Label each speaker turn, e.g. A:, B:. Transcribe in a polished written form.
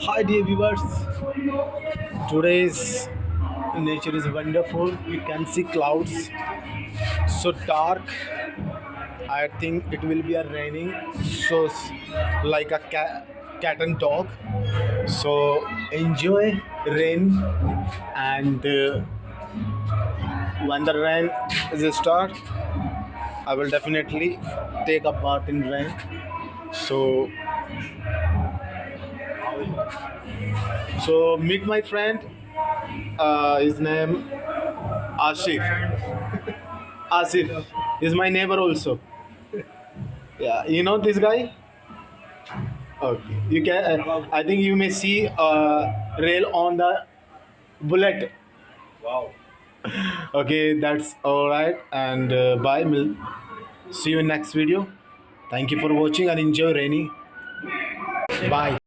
A: Hi dear viewers, today's nature is wonderful. You can see clouds so dark. I think it will be a raining, so like a cat and dog. So enjoy rain, and when the rain is start, I will definitely take a bath in rain. So meet my friend. His name Ashif. Asif is my neighbor also. Yeah, you know this guy? Okay. You can. I think you may see rail on the bullet. Wow. Okay, that's all right. And bye. We'll see you in next video. Thank you for watching and enjoy rainy. Bye.